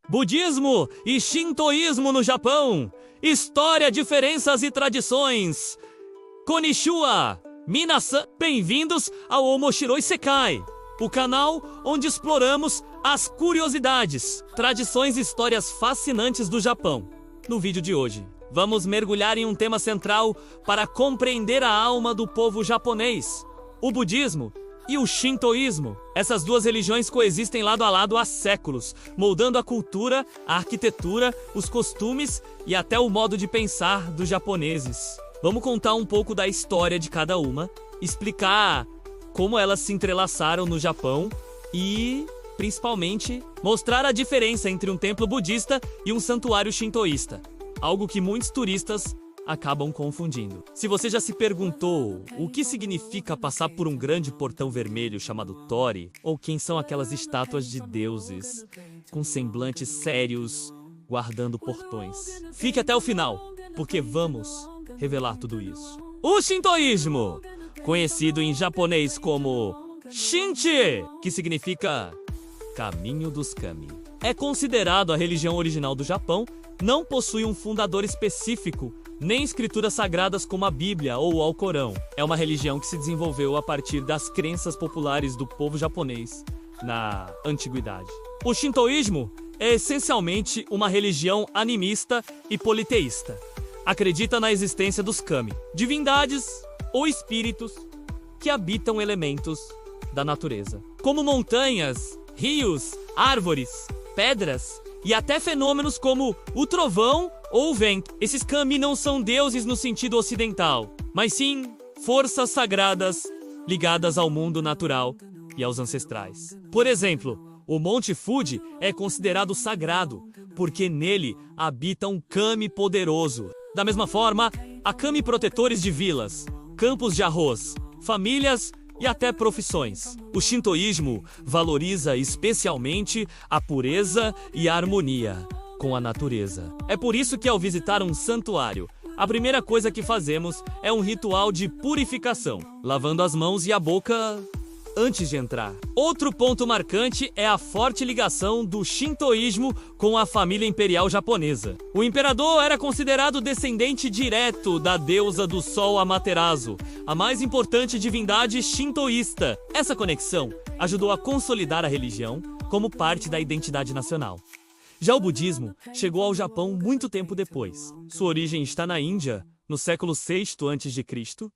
Budismo e Shintoísmo no Japão. História, diferenças e tradições. Konnichiwa, minasan, bem-vindos ao Omoshiroi Sekai, o canal onde exploramos as curiosidades, tradições e histórias fascinantes do Japão. No vídeo de hoje, vamos mergulhar em um tema central para compreender a alma do povo japonês: o budismo e o shintoísmo. Essas duas religiões coexistem lado a lado há séculos, moldando a cultura, a arquitetura, os costumes e até o modo de pensar dos japoneses. Vamos contar um pouco da história de cada uma, explicar como elas se entrelaçaram no Japão e, principalmente, mostrar a diferença entre um templo budista e um santuário shintoísta, algo que muitos turistas acabam confundindo. Se você já se perguntou o que significa passar por um grande portão vermelho chamado Torii, ou quem são aquelas estátuas de deuses com semblantes sérios guardando portões, fique até o final, porque vamos revelar tudo isso. O shintoísmo, conhecido em japonês como Shinchi, que significa Caminho dos Kami, é considerado a religião original do Japão. Não possui um fundador específico, nem escrituras sagradas como a Bíblia ou o Alcorão. É uma religião que se desenvolveu a partir das crenças populares do povo japonês na antiguidade. O shintoísmo é essencialmente uma religião animista e politeísta. Acredita na existência dos kami, divindades ou espíritos que habitam elementos da natureza, como montanhas, rios, árvores, pedras e até fenômenos como o trovão ou o vento. Esses kami não são deuses no sentido ocidental, mas sim forças sagradas ligadas ao mundo natural e aos ancestrais. Por exemplo, o Monte Fuji é considerado sagrado porque nele habita um kami poderoso. Da mesma forma, há kami protetores de vilas, campos de arroz, famílias e até profissões. O shintoísmo valoriza especialmente a pureza e a harmonia com a natureza. É por isso que, ao visitar um santuário, a primeira coisa que fazemos é um ritual de purificação, lavando as mãos e a boca antes de entrar. Outro ponto marcante é a forte ligação do shintoísmo com a família imperial japonesa. O imperador era considerado descendente direto da deusa do sol Amaterasu, a mais importante divindade shintoísta. Essa conexão ajudou a consolidar a religião como parte da identidade nacional. Já o budismo chegou ao Japão muito tempo depois. Sua origem está na Índia, no século VI a.C.,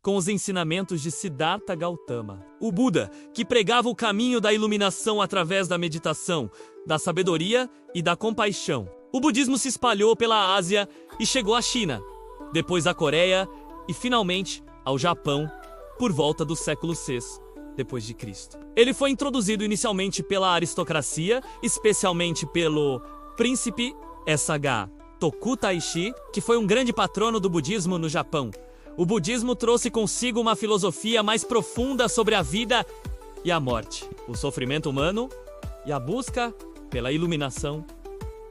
com os ensinamentos de Siddhartha Gautama, o Buda, que pregava o caminho da iluminação através da meditação, da sabedoria e da compaixão. O budismo se espalhou pela Ásia e chegou à China, depois à Coreia e, finalmente, ao Japão, por volta do século VI depois de Cristo. Ele foi introduzido inicialmente pela aristocracia, especialmente pelo príncipe S.H. Toku Taishi, que foi um grande patrono do budismo no Japão. O budismo trouxe consigo uma filosofia mais profunda sobre a vida e a morte, o sofrimento humano e a busca pela iluminação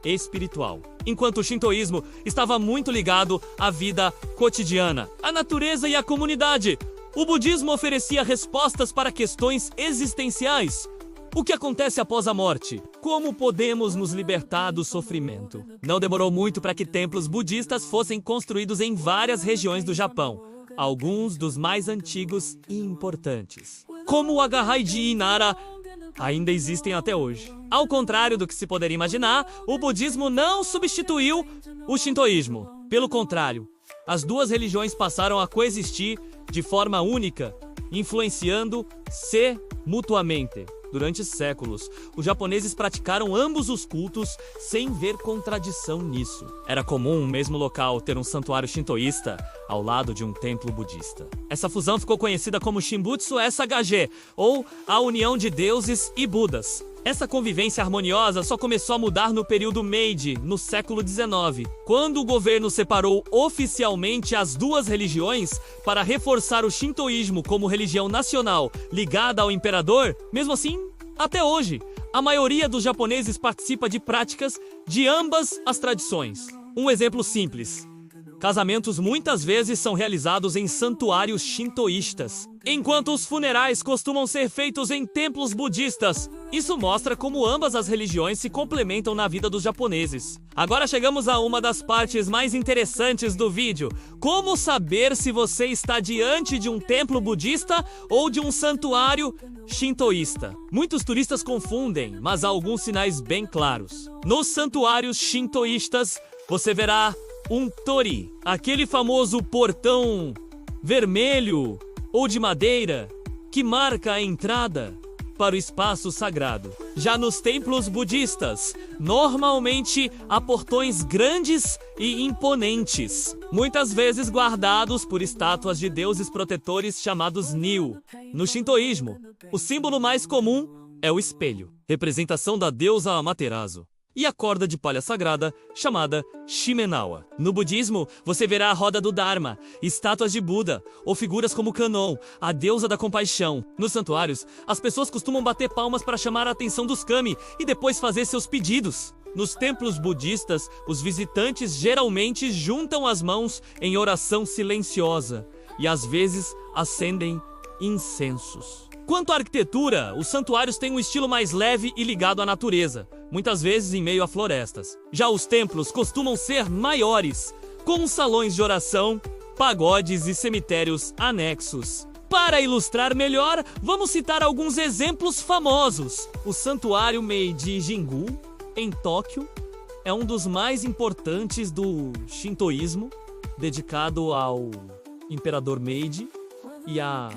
espiritual. Enquanto o shintoísmo estava muito ligado à vida cotidiana, à natureza e à comunidade, o budismo oferecia respostas para questões existenciais. O que acontece após a morte? Como podemos nos libertar do sofrimento? Não demorou muito para que templos budistas fossem construídos em várias regiões do Japão, alguns dos mais antigos e importantes, como o Agahai de Inara, ainda existem até hoje. Ao contrário do que se poderia imaginar, o budismo não substituiu o shintoísmo. Pelo contrário, as duas religiões passaram a coexistir de forma única, influenciando-se mutuamente. Durante séculos, os japoneses praticaram ambos os cultos sem ver contradição nisso. Era comum um mesmo local ter um santuário shintoísta ao lado de um templo budista. Essa fusão ficou conhecida como Shimbutsu SHG, ou a união de deuses e budas. Essa convivência harmoniosa só começou a mudar no período Meiji, no século XIX, quando o governo separou oficialmente as duas religiões para reforçar o shintoísmo como religião nacional ligada ao imperador. Mesmo assim, até hoje, a maioria dos japoneses participa de práticas de ambas as tradições. Um exemplo simples: Casamentos muitas vezes são realizados em santuários shintoístas, enquanto os funerais costumam ser feitos em templos budistas. Isso mostra como ambas as religiões se complementam na vida dos japoneses. Agora chegamos a uma das partes mais interessantes do vídeo. Como saber se você está diante de um templo budista ou de um santuário shintoísta? Muitos turistas confundem, mas há alguns sinais bem claros. Nos santuários shintoístas, você verá um torii, aquele famoso portão vermelho ou de madeira que marca a entrada para o espaço sagrado. Já nos templos budistas, normalmente há portões grandes e imponentes, muitas vezes guardados por estátuas de deuses protetores chamados Nyu. No shintoísmo, o símbolo mais comum é o espelho, representação da deusa Amaterasu, e a corda de palha sagrada, chamada Shimenawa. No budismo, você verá a roda do Dharma, estátuas de Buda, ou figuras como Kannon, a deusa da compaixão. Nos santuários, as pessoas costumam bater palmas para chamar a atenção dos kami e depois fazer seus pedidos. Nos templos budistas, os visitantes geralmente juntam as mãos em oração silenciosa e às vezes acendem incensos. Quanto à arquitetura, os santuários têm um estilo mais leve e ligado à natureza, muitas vezes em meio a florestas. Já os templos costumam ser maiores, com salões de oração, pagodes e cemitérios anexos. Para ilustrar melhor, vamos citar alguns exemplos famosos. O Santuário Meiji Jingu, em Tóquio, é um dos mais importantes do shintoísmo, dedicado ao Imperador Meiji e à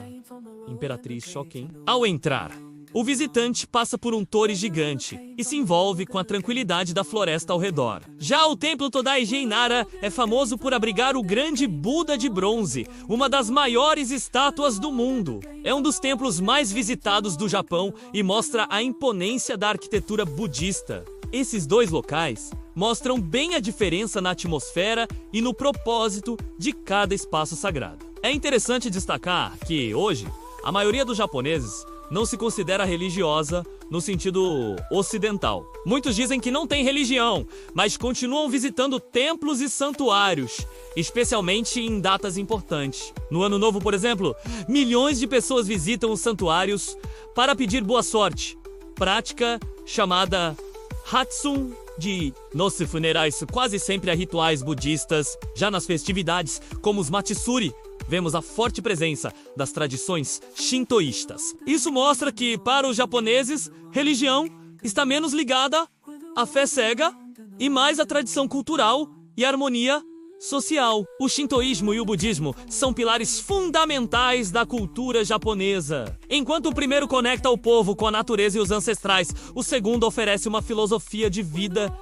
Imperatriz Shoken. Ao entrar, o visitante passa por um torii gigante e se envolve com a tranquilidade da floresta ao redor. Já o Templo Todaiji Nara é famoso por abrigar o grande Buda de bronze, uma das maiores estátuas do mundo. É um dos templos mais visitados do Japão e mostra a imponência da arquitetura budista. Esses dois locais mostram bem a diferença na atmosfera e no propósito de cada espaço sagrado. É interessante destacar que, hoje, a maioria dos japoneses não se considera religiosa no sentido ocidental. Muitos dizem que não tem religião, mas continuam visitando templos e santuários, especialmente em datas importantes. No Ano Novo, por exemplo, milhões de pessoas visitam os santuários para pedir boa sorte, prática chamada Hatsun de nos funerais quase sempre há rituais budistas. Já nas festividades, como os Matsuri, vemos a forte presença das tradições shintoístas. Isso mostra que, para os japoneses, religião está menos ligada à fé cega e mais à tradição cultural e harmonia social. O shintoísmo e o budismo são pilares fundamentais da cultura japonesa. Enquanto o primeiro conecta o povo com a natureza e os ancestrais, o segundo oferece uma filosofia de vida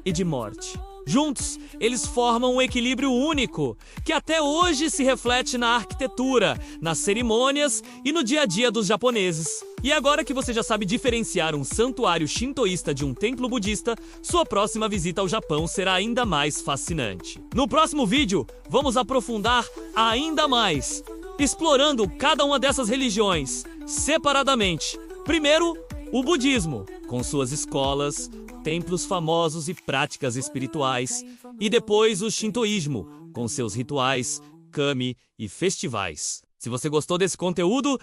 e de morte. Juntos, eles formam um equilíbrio único, que até hoje se reflete na arquitetura, nas cerimônias e no dia a dia dos japoneses. E agora que você já sabe diferenciar um santuário shintoísta de um templo budista, sua próxima visita ao Japão será ainda mais fascinante. No próximo vídeo, vamos aprofundar ainda mais, explorando cada uma dessas religiões, separadamente. Primeiro, o budismo, com suas escolas, templos famosos e práticas espirituais, e depois o shintoísmo, com seus rituais, kami e festivais. Se você gostou desse conteúdo,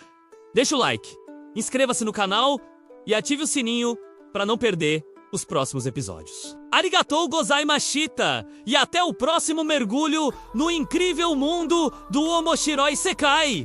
deixa o like, inscreva-se no canal e ative o sininho para não perder os próximos episódios. Arigatou gozaimashita! E até o próximo mergulho no incrível mundo do Omoshiroi Sekai!